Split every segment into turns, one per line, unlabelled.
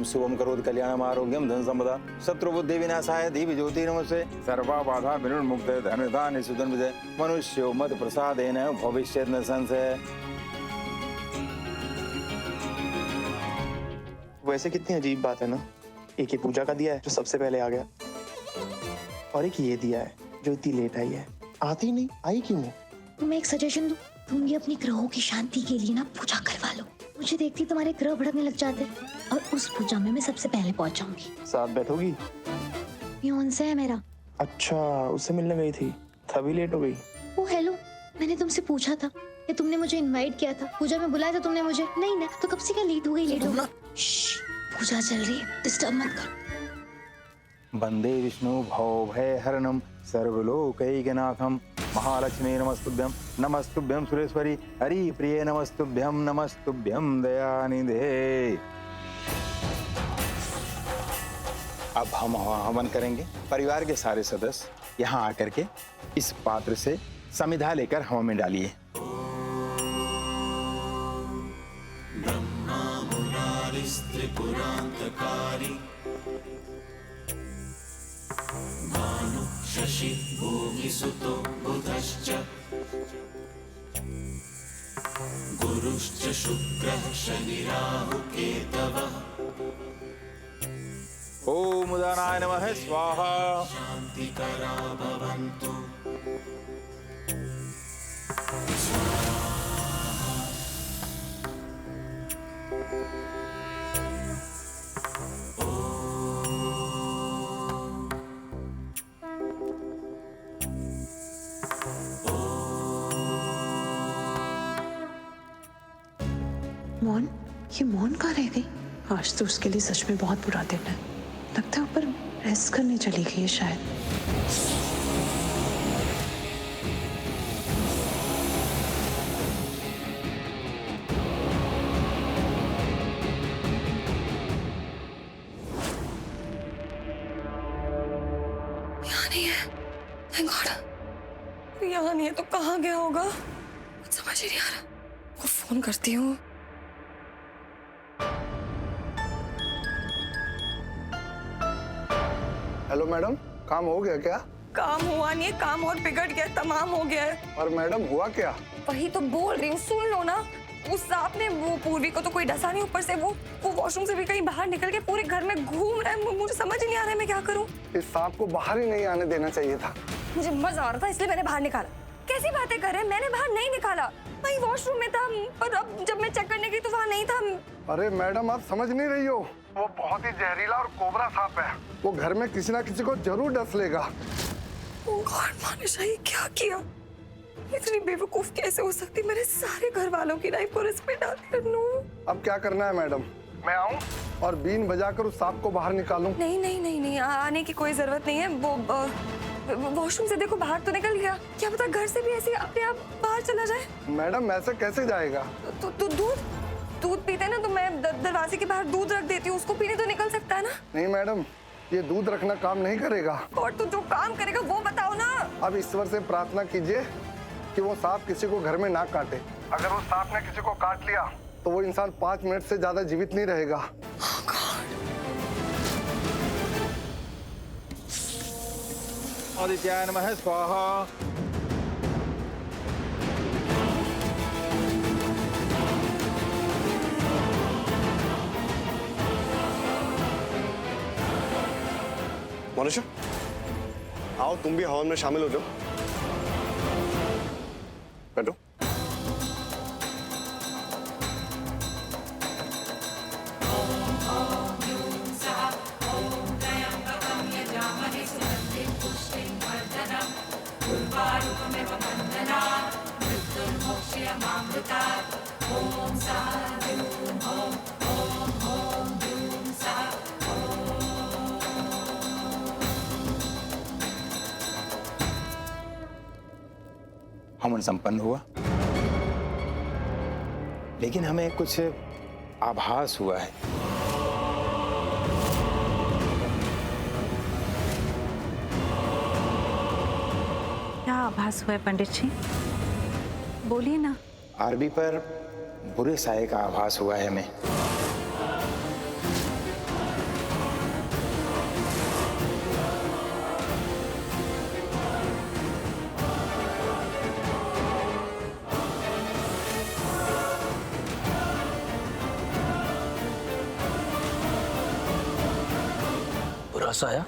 शुभम करोति कल्याणम आरोग्यम धन संपदा शत्रुबुद्धि विनाशाय धीवि ज्योति नमस्ते सर्वा बाधा विनिर्मुक्त धनधान्य सुधन विजय मनुष्यो मत प्रसादेन भविष्यत् न संशय।
वैसे कितनी अजीब बात है ना, एक ये पूजा का दिया है जो सबसे पहले आ गया, और एक ये दिया है जो इतनी लेट आई है। आती नहीं, आई क्यों?
तुम्हें एक सजेशन दूं, तुम भी अपनी ग्रहों की शांति के लिए ना पूजा करवा लो। मुझे देखती तुम्हारे ग्रह भड़कने लग जाते, और उस पूजा में मैं सबसे पहले पहुंच जाऊंगी।
साथ बैठोगी?
फियांसे है मेरा।
अच्छा, उससे मिलने गई थी तभी लेट हो गई।
ओ हेलो, मैंने तुमसे पूछा था कि तुमने मुझे इनवाइट किया था, पूजा में बुलाया था तुमने मुझे? नहीं ना, तो कब से क्या लेट हो गई? पूजा चल रही है, डिस्टर्ब मत करो।
वंदे विष्णु भव भय हरणम सर्वलोकैकनाथम महालक्ष्मी नमस्तुभ्यं सुरेश्वरी हरि प्रिय नमस्तुभ्यं दयानिधे। अब हम हवन करेंगे। परिवार के सारे सदस्य यहाँ आकर के इस पात्र से समिधा लेकर हवन में डालिए।
शशि भूमि सुतो बुधश्च गुरुश्च शुक्रः शनि राहु केतवः
ओम उदानाय नमः स्वाहा।
शांतिकरा भवन्तु।
मौन, ये मौन कहाँ रह गई? आज तो उसके लिए सच में बहुत बुरा दिन है। लगता है ऊपर रेस्ट करने चली गई है शायद।
यहाँ नहीं है। Thank God। यहाँ नहीं है तो कहाँ गया होगा? कुछ समझ ही नहीं आ रहा। वो फोन करती हूँ।
हेलो मैडम, काम हो गया क्या?
काम हुआ नहीं है, काम और बिगड़ गया, तमाम हो गया है।
और मैडम हुआ क्या?
वही तो बोल रही हूँ, सुन लो ना। उस सांप ने वो पूर्वी को तो कोई डसा नहीं, ऊपर से वो वॉशरूम से भी कहीं बाहर निकल के पूरे घर में घूम रहा है। मुझे समझ ही नहीं आ रहा है मैं क्या करूँ।
इस सांप को बाहर ही नहीं आने देना चाहिए था।
मुझे मजा आ रहा था इसलिए मैंने बाहर निकाला। कैसी बातें कर रहे हैं? मैंने बाहर नहीं निकाला, वही वॉशरूम में था, पर अब जब मैं चेक करने गई तो वहाँ नहीं था।
अरे मैडम, आप समझ नहीं रही हो, वो बहुत ही जहरीला और कोबरा सांप है। वो घर में किसी ना किसी को जरूर डस लेगा।
ओ गॉड, मानिशा ये क्या किया? इतनी बेवकूफ कैसे हो सकती? मेरे सारे घर वालों की लाइफ को रिस्क में डाल दिया। नो,
अब क्या करना है मैडम? मैं आऊं और बीन बजाकर उस सांप को बाहर निकालूं?
नहीं नहीं नहीं नहीं, आने की कोई जरूरत नहीं है। वो वॉशरूम से देखो बाहर तो निकल गया। क्या पता घर से भी ऐसे अपने आप बाहर चला जाए।
मैडम ऐसे कैसे जाएगा?
तो दूध पीते ना, तो मैं दरवाजे के बाहर दूध रख देती हूँ, उसको पीने तो निकल सकता है ना।
नहीं मैडम, ये दूध रखना काम नहीं करेगा।
और तो जो काम करेगा वो बताओ ना।
अब ईश्वर से प्रार्थना कीजिए कि वो सांप किसी को घर में ना काटे। अगर उस सांप ने किसी को काट लिया तो वो इंसान 5 मिनट से ज्यादा जीवित नहीं रहेगा।
आदित्याय नमः स्वाहा।
मनुष्य, आओ तुम भी हवन में शामिल हो जाओ। बैठो।
हवन संपन्न हुआ, लेकिन हमें कुछ आभास हुआ है।
क्या आभास हुआ है पंडित जी? बोलिए ना।
आरबी पर बुरे साये का आभास हुआ है हमें।
साया?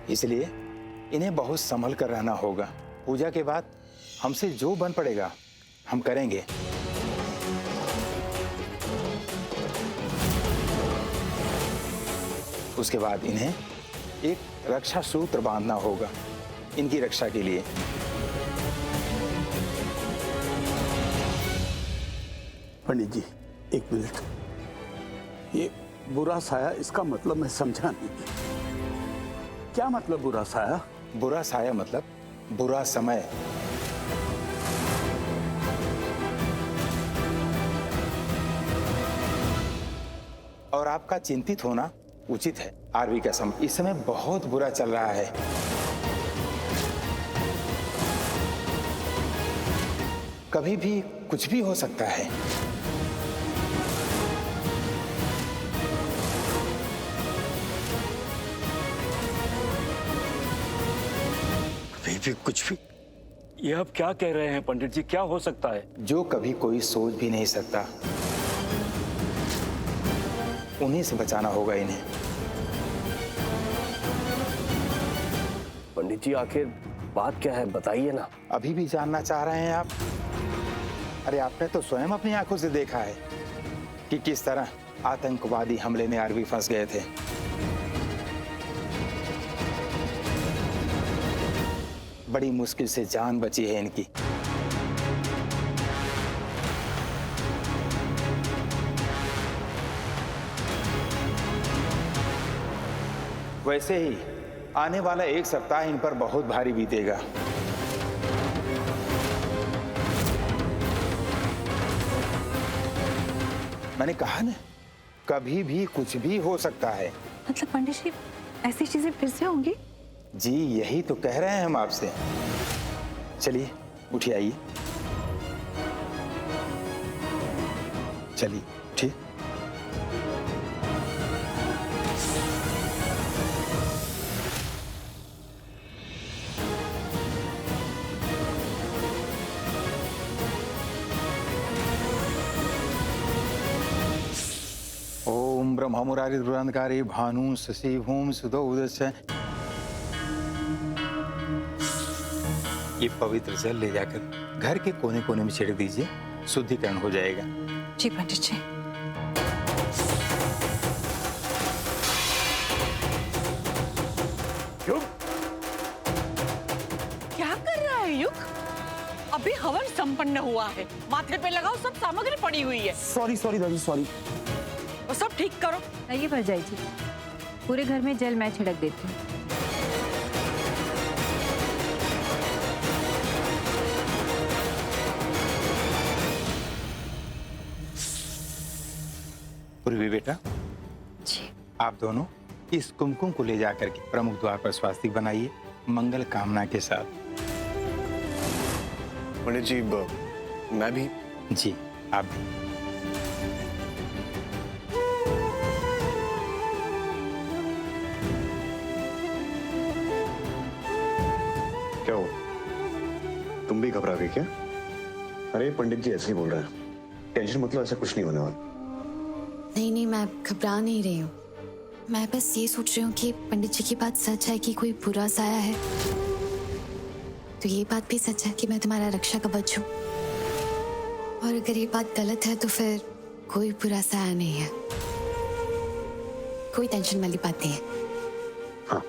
इसलिए इन्हें बहुत संभल कर रहना होगा। पूजा के बाद हमसे जो बन पड़ेगा हम करेंगे। उसके बाद इन्हें एक रक्षा सूत्र बांधना होगा इनकी रक्षा के लिए।
पंडित जी, एक मिनट। ये बुरा साया, इसका मतलब मैं समझा नहीं। क्या मतलब बुरा साया?
बुरा साया मतलब बुरा समय। और आपका चिंतित होना उचित है। आरवी का समय इस समय बहुत बुरा चल रहा है। कभी भी कुछ भी हो सकता है।
कभी भी कुछ भी? ये आप क्या कह रहे हैं पंडित जी? क्या हो सकता है?
जो कभी कोई सोच भी नहीं सकता, उन्हीं से बचाना होगा इन्हें।
पंडित जी, आखिर बात क्या है, बताइए ना।
अभी भी जानना चाह रहे हैं आप? अरे आपने तो स्वयं अपनी आंखों से देखा है कि किस तरह आतंकवादी हमले में आरवी फंस गए थे। बड़ी मुश्किल से जान बची है इनकी। वैसे ही आने वाला एक सप्ताह इन पर बहुत भारी बीतेगा। मैंने कहा ना, कभी भी कुछ भी हो सकता है।
मतलब पंडित जी, ऐसी चीजें फिर से होंगी?
जी यही तो कह रहे हैं हम आपसे। चलिए उठिए, आइए। चलिए उठिए। ओम ब्रह्म मुरारी दुरांधकारी भानु शशि भूम सुधो उदस्य। ये पवित्र जल ले जाकर घर के कोने कोने में छिड़क दीजिए, शुद्धिकरण हो जाएगा।
जी पंडित जी।
युग,
क्या कर रहा है युग? अभी हवन संपन्न हुआ है, माथे पे लगाओ, सब सामग्री पड़ी हुई है।
सॉरी दादी, सॉरी।
वो सब ठीक करो।
आइए भरजाई जी, पूरे घर में जल मैं छिड़क देती हूँ।
पूर्वी बेटा
जी।
आप दोनों इस कुमकुम को ले जाकर के प्रमुख द्वार पर स्वास्तिक बनाइए, मंगल कामना के साथ।
पंडित जी, मैं भी?
जी आप भी।
क्या हो, तुम भी घबरा गई क्या? अरे पंडित जी ऐसे ही बोल रहे हैं, टेंशन मतलब ऐसा कुछ नहीं होने वाला।
नहीं, मैं घबरा नहीं रही हूँ। मैं बस ये सोच रही हूँ कि पंडित जी की बात सच है कि कोई बुरा साया है, तो ये बात भी सच है कि मैं तुम्हारा रक्षा कवच हूँ। और अगर ये बात गलत है तो फिर कोई बुरा साया नहीं है। कोई टेंशन वाली बात नहीं है।
हाँ।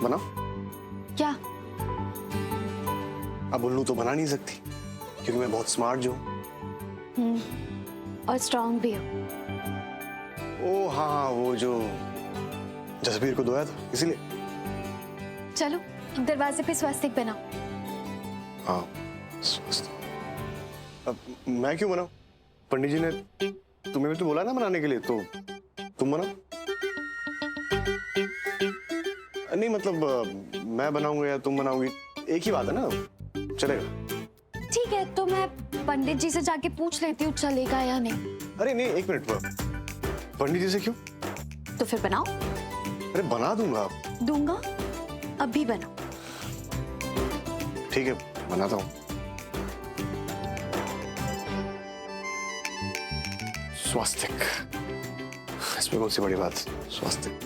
बना?
क्या?
अब उल्लू तो बना नहीं सकती क्योंकि मैं बहुत स्मार्ट जो हूँ।
और स्ट्रांग भी हो।
ओ हाँ, वो जो जसबीर को धोया था इसलिए।
चलो दरवाजे पे स्वास्तिक बनाओ।
हाँ अब मैं क्यों बनाऊं? पंडित जी ने तुम्हें भी तो बोला ना बनाने के लिए, तो तुम बनाओ। नहीं मतलब मैं बनाऊंगा या तुम बनाओगी, एक ही बात है ना, चलेगा?
ठीक ठीक है, तो मैं पंडित जी से जाके पूछ लेती हूँ चलेगा या नहीं।
अरे नहीं, एक मिनट, पंडित जी से क्यों?
तो फिर बनाओ।
अरे बना दूंगा।
दूंगा, अभी बनाओ।
ठीक है, बनाता हूँ। स्वास्तिक, इसमें कौन सी बड़ी बात? स्वास्तिक।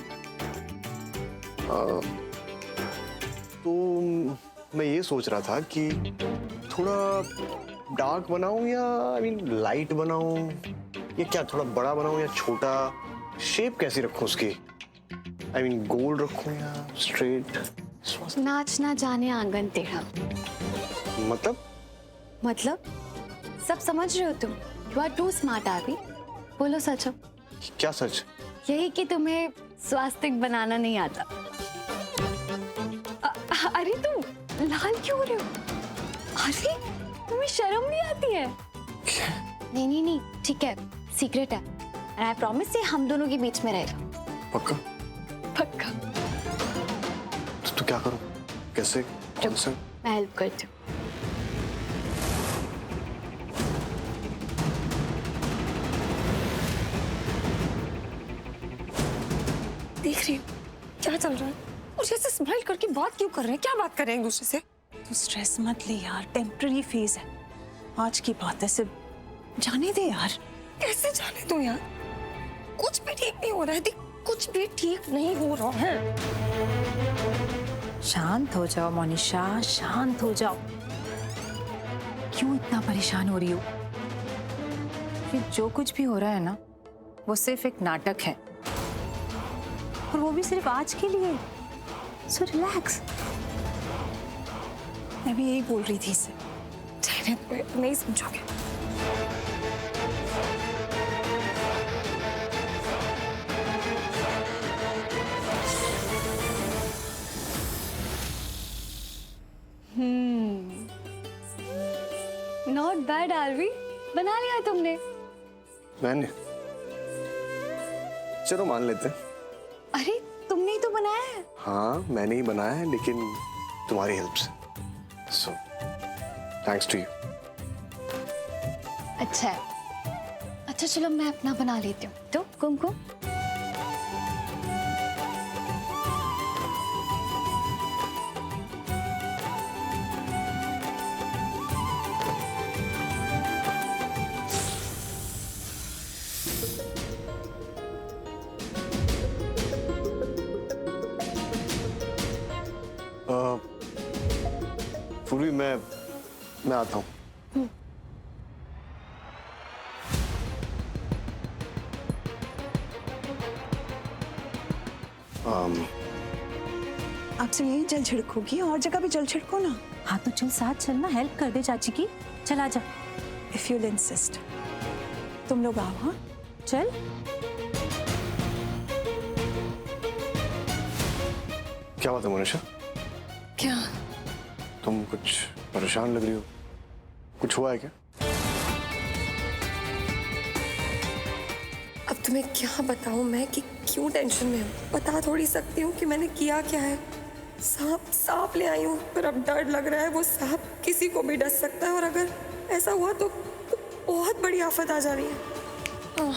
तो मैं ये सोच रहा था कि थोड़ा डार्क बनाऊं या लाइट बनाऊं, या क्या थोड़ा बड़ा बनाऊं या छोटा? शेप कैसी रखूं उसकी? गोल रखूं या स्ट्रेट?
नाच ना जाने आंगन टेढ़ा। मतलब सब समझ रहे हो तुम। You are too smart Aarvi. बोलो सच हो।
क्या सच?
यही कि तुम्हें स्वास्तिक बनाना नहीं आता। अरे तुम लाल क्यों हो रहे हो? अरे तुम्हें शर्म नहीं आती है? नहीं, ठीक है, सीक्रेट है। एंड आई प्रॉमिस ये हम दोनों के बीच में रहेगा।
पक्का?
पक्का।
तो क्या करूं? कैसे? कौन से?
मैं हेल्प करती हूँ।
देख रही हूँ क्या चल रहा है, और जैसे स्माइल करके बात क्यों कर रहे हैं? क्या बात कर रहे हैं एक दूसरे से?
तू स्ट्रेस मत ले यार, टेम्पररी फेज है, आज की बात है, सिर्फ जाने दे यार।
कैसे जाने दो यार? कुछ भी ठीक नहीं हो रहा है। देख, कुछ भी ठीक नहीं हो रहा है।
शांत हो जाओ मोनिशा, शांत हो जाओ। क्यों इतना परेशान हो रही हो? ये जो कुछ भी हो रहा है ना, वो सिर्फ एक नाटक है, और वो भी सिर्फ आज के लिए। So relax.
मैं भी यही बोल रही थी इसे।
नहीं समझोगे।
नॉट बैड आरवी, बना लिया तुमने।
मैंने? चलो मान लेते हैं।
अरे तुमने ही तो बनाया है।
हाँ मैंने ही बनाया है, लेकिन तुम्हारी हेल्प से। So thanks to you.
अच्छा है। अच्छा चलो मैं अपना बना लेती हूँ। तो कुमकुम।
पूर्वी मैं आता हूँ।
आपसे यही जल छिड़कोगी, और जगह भी जल छिड़को ना।
हाँ तो चल साथ चलना, हेल्प कर दे चाची की। चल आजा।
If you insist. तुम लोग आओ। हाँ
चल।
क्या बात है मोनिशा?
क्या?
तुम कुछ परेशान लग रही हो, कुछ हुआ है क्या?
अब तुम्हें क्या बताऊं मैं कि क्यों टेंशन में हूँ? बता थोड़ी सकती हूँ कि मैंने किया क्या है। सांप ले आई हूँ, पर अब डर लग रहा है वो सांप किसी को भी डस सकता है, और अगर ऐसा हुआ तो बहुत बड़ी आफत आ जा रही है।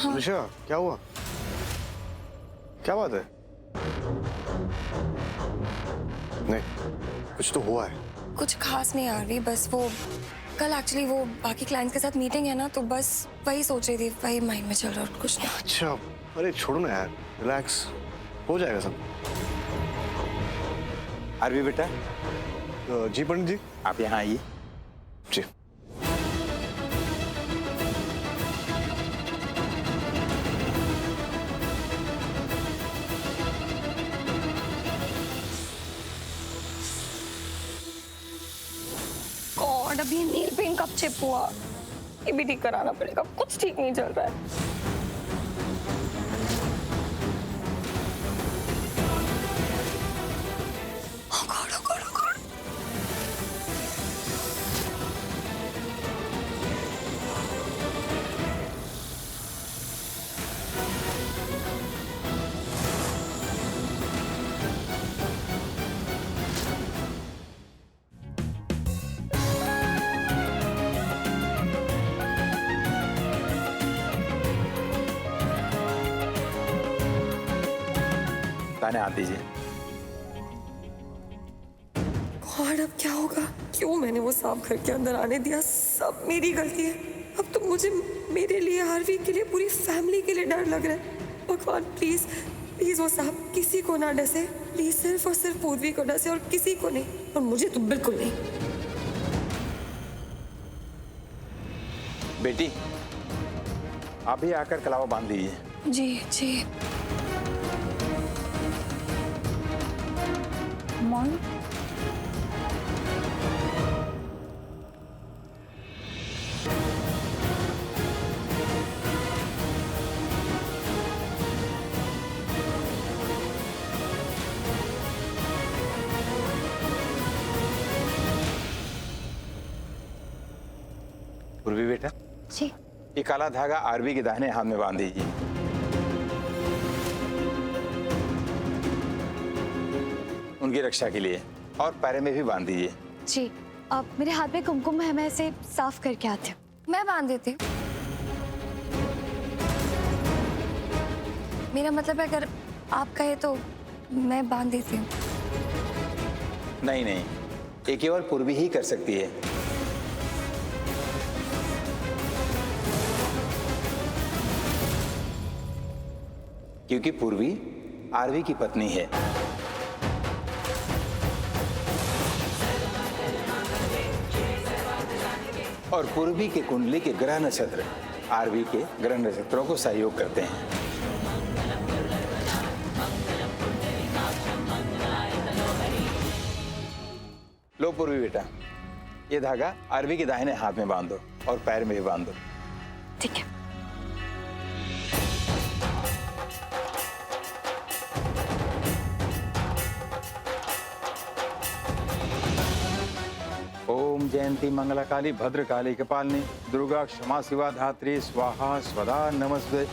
मोनिशा क्या हुआ? क्या बात है? नहीं, कुछ तो हुआ है।
कुछ खास नहीं आ रही, बस वो कल एक्चुअली वो बाकी क्लाइंट्स के साथ मीटिंग है ना, तो बस वही सोच रही थी, वही माइंड में चल रहा है, कुछ नहीं।
अच्छा, अरे छोड़ो ना यार, रिलैक्स, हो जाएगा सब।
आरवी बेटा।
जी पंडित जी।
आप यहाँ आइए।
जी।
गॉड, अभी नील पेंट कब चिप हुआ? ये भी ठीक कराना पड़ेगा, कुछ ठीक नहीं चल रहा है।
दाहिने हाथ दीजिए।
गॉड, अब क्या होगा? क्यों मैंने वो सांप घर के अंदर आने दिया? सब मेरी गलती है। अब तो मुझे, मेरे लिए, आरवी के लिए, पूरी फैमिली के लिए डर लग रहा है। भगवान प्लीज प्लीज वो सांप किसी को ना डसे। प्लीज सिर्फ और सिर्फ पूर्वी को डसे और किसी को नहीं, और मुझे तो बिल्कुल नहीं।
बेटी, आप भी आकर कलावा बांध लीजिए।
जी जी।
मॉम,
पूर्वी बेटा,
जी।
ये काला धागा आरवी के दाहिने हाथ में बांध दीजिए। उनकी रक्षा के लिए, और पैर में भी बांध दीजिए।
जी, अब मेरे हाथ में कुमकुम है, मैं इसे साफ करके आती हूँ।
मैं बांध देती हूँ। मेरा मतलब है, अगर आप कहे तो मैं बांध देती हूँ।
नहीं नहीं, ये केवल पूर्वी ही कर सकती है। क्योंकि पूर्वी आरवी की पत्नी है। और पूर्वी के कुंडली के ग्रह नक्षत्र आरवी के ग्रह नक्षत्रों को सहयोग करते हैं। लो पूर्वी बेटा, ये धागा आरवी के दाहिने हाथ में बांध दो और पैर में भी बांध दो।
ठीक है।
ओम जयंती मंगला काली भद्र काली कपालिनी दुर्गा क्षमा शिवा धात्री स्वाहा स्वधा नमस्ते।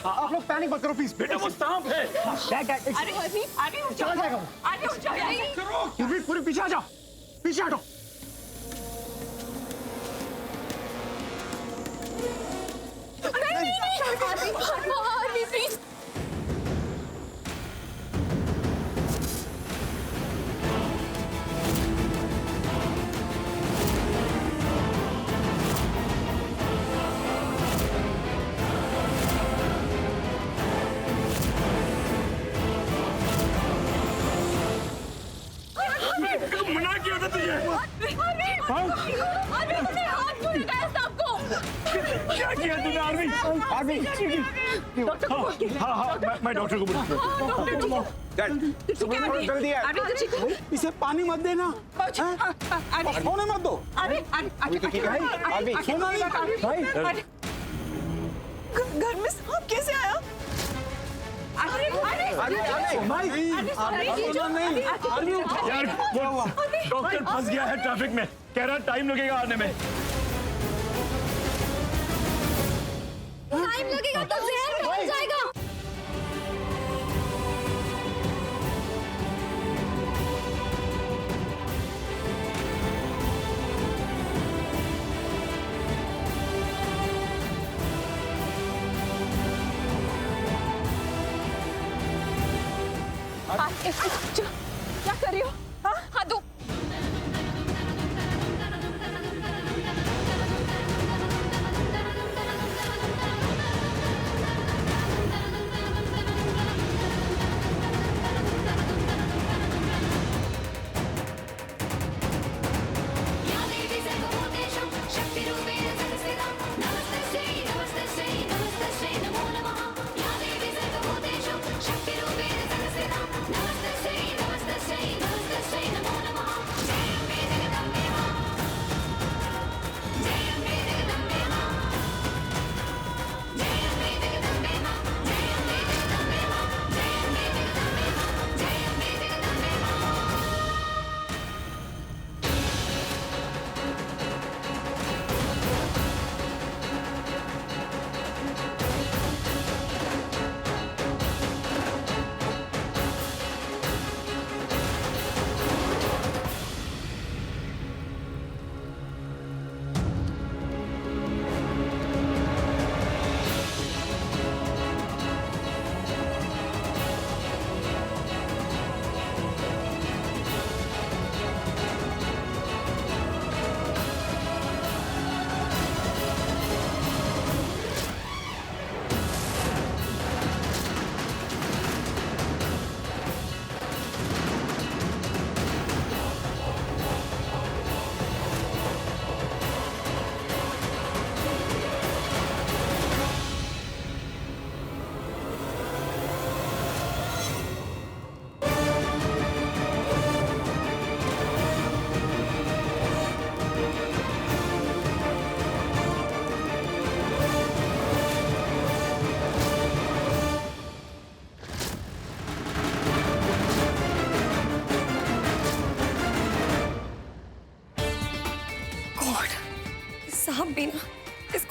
आप लोग पैनिक मत करो प्लीज।
बेटा वो सांप है।
चला जाएगा वो। पूरी पीछे आ जाओ, पीछे हटो।
मना किया था तुझे। क्या किया तूने आरवी? हाँ, मैं डॉक्टर को बुलाऊंगा।
जल्दी है, इसे पानी मत देना, सोने मत दो।
घर में सांप कैसे आया?
यार डॉक्टर फंस गया है ट्रैफिक में, कह रहा टाइम लगेगा आने में।
टाइम लगेगा तो जहर निकल जाएगा।
क्या कर रही हो? हाँ दो।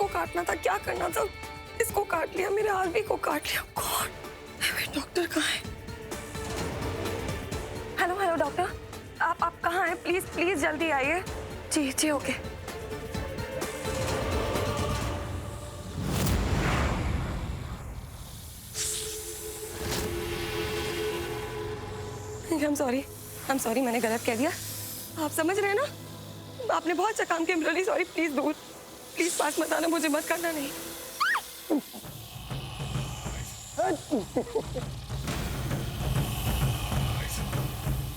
काटना था, क्या करना था, इसको काट लिया, मेरे आरवी को काट लिया। गॉड, डॉक्टर कहाँ है? हेलो हेलो डॉक्टर, आप कहाँ हैं? प्लीज प्लीज जल्दी आइए। जी जी ओके। I'm sorry, मैंने गलत कह दिया। आप समझ रहे हैं ना? आपने बहुत अच्छा काम किया। I'm really sorry, प्लीज दूर, प्लीज पास मत आना, मुझे मत करना। नहीं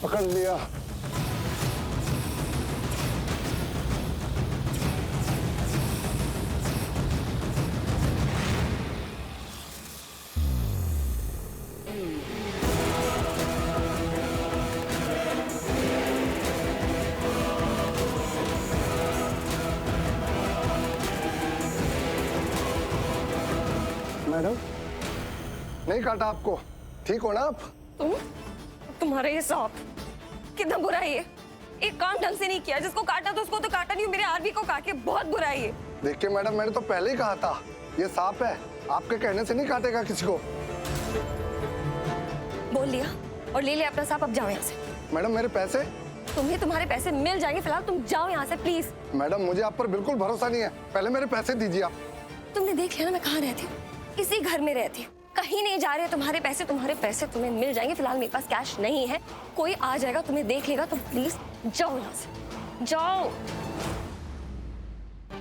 पकड़ लिया। मैडम, नहीं काटा आपको? ठीक हो ना आप?
तुम्हारा ये सांप कितना बुरा है ये। एक काम ढंग से नहीं किया, जिसको काटा तो उसको तो काटा नहीं, मेरे आरवी को काट के बहुत बुरा है ये।
देखिए मैडम, मैंने तो पहले ही कहा था ये सांप है, आपके कहने से नहीं काटेगा किसी को।
बोल लिया और ले लिया अपना सांप, अब जाओ यहाँ से।
मैडम मेरे पैसे?
तुम्हें तुम्हारे पैसे मिल जाएंगे, फिलहाल तुम जाओ यहाँ से प्लीज।
मैडम मुझे आप पर बिल्कुल भरोसा नहीं है, पहले मेरे पैसे दीजिए आप।
तुमने देख लिया ना मैं कहाँ रहती हूँ, इसी घर में रहती हूँ, कहीं नहीं जा रहे। तुम्हारे पैसे तुम्हें मिल जाएंगे, फिलहाल मेरे पास कैश नहीं है। कोई आ जाएगा तुम्हें देख लेगा, तुम प्लीज जाओ यहाँ से, जाओ।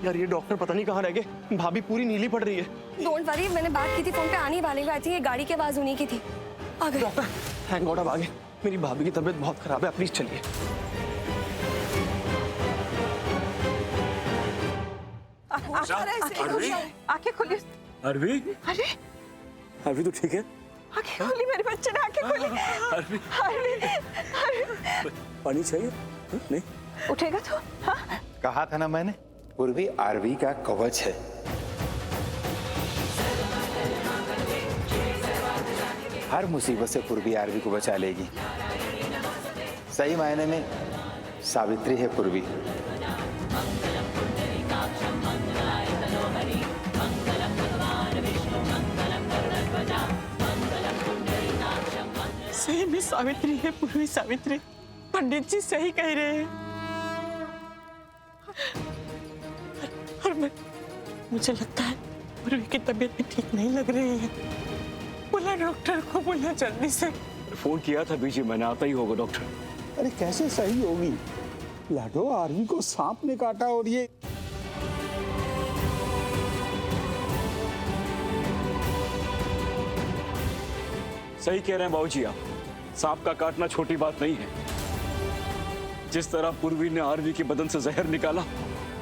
यार ये डॉक्टर पता नहीं कहाँ रह गए, भाभी पूरी नीली पड़ रही है।
डोंट वरी, मैंने बात की थी फोन पे, आने वाले आई थी, ये गाड़ी की आवाज उन्हीं की थी। आ गए
डॉक्टर, थैंक गॉड अब आ गए। मेरी भाभी की तबीयत बहुत खराब है, प्लीज चलिए।
आंखें खोली।
आरवी,
अरे
आरवी तो ठीक है?
आंखें खोली, मेरे बच्चे ने आंखें खोली।
आरवी,
आरवी,
पानी चाहिए? नहीं
उठेगा तो? हाँ?
कहा था ना मैंने, पूर्वी आरवी का कवच है। हर मुसीबत से पूर्वी आरवी को बचा लेगी। सही मायने में सावित्री है पूर्वी।
सही में सावित्री है, पूर्वी सावित्री। पंडित जी सही कह रहे हैं। और मुझे लगता है पूर्वी की तबीयत भी ठीक नहीं लग रही है। बोला डॉक्टर को, बोला जल्दी से।
फोन किया था बीजी मैंने, आता ही होगा डॉक्टर।
अरे कैसे सही होगी? लाडो, आरवी को सांप ने काटा और ये
सही कह रहे हैं बाबूजी आप, सांप का काटना छोटी बात नहीं है। जिस तरह पूर्वी ने आरवी के बदन से जहर निकाला,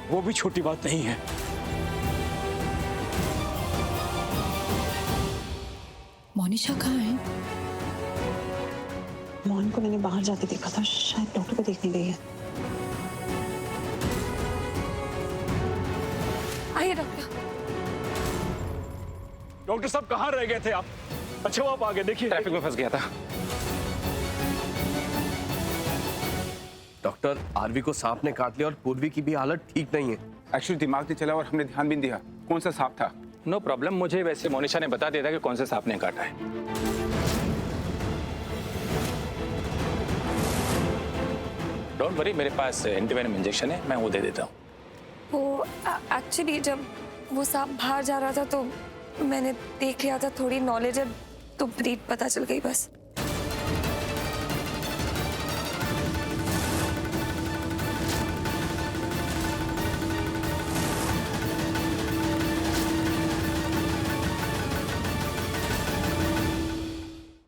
वो भी छोटी बात नहीं है।
मोनिशा कहाँ है?
मोहन को मैंने बाहर जाते देखा था, शायद डॉक्टर को देखने गई है।
आइए डॉक्टर।
डॉक्टर साहब कहाँ रह गए थे आप? अच्छा वो आप आ गए, देखिए
ट्रैफिक में फंस गया था।
डॉक्टर, आरवी को सांप ने काट लिया और पूर्वी की भी हालत ठीक नहीं है।
एक्चुअली दिमाग नहीं चला और हमने ध्यान भी नहीं दिया कौन सा सांप था। नो प्रॉब्लम, मुझे वैसे मोनिशा ने बता दिया था कि कौन से सांप ने काटा है। डोंट वरी, मेरे पास एंटीवेनम इंजेक्शन है, मैं वो दे देता हूँ।
वो एक्चुअली जब वो सांप बाहर जा रहा था तो मैंने देख लिया था, थोड़ी नॉलेज है तो ब्रीड पता चल गई बस।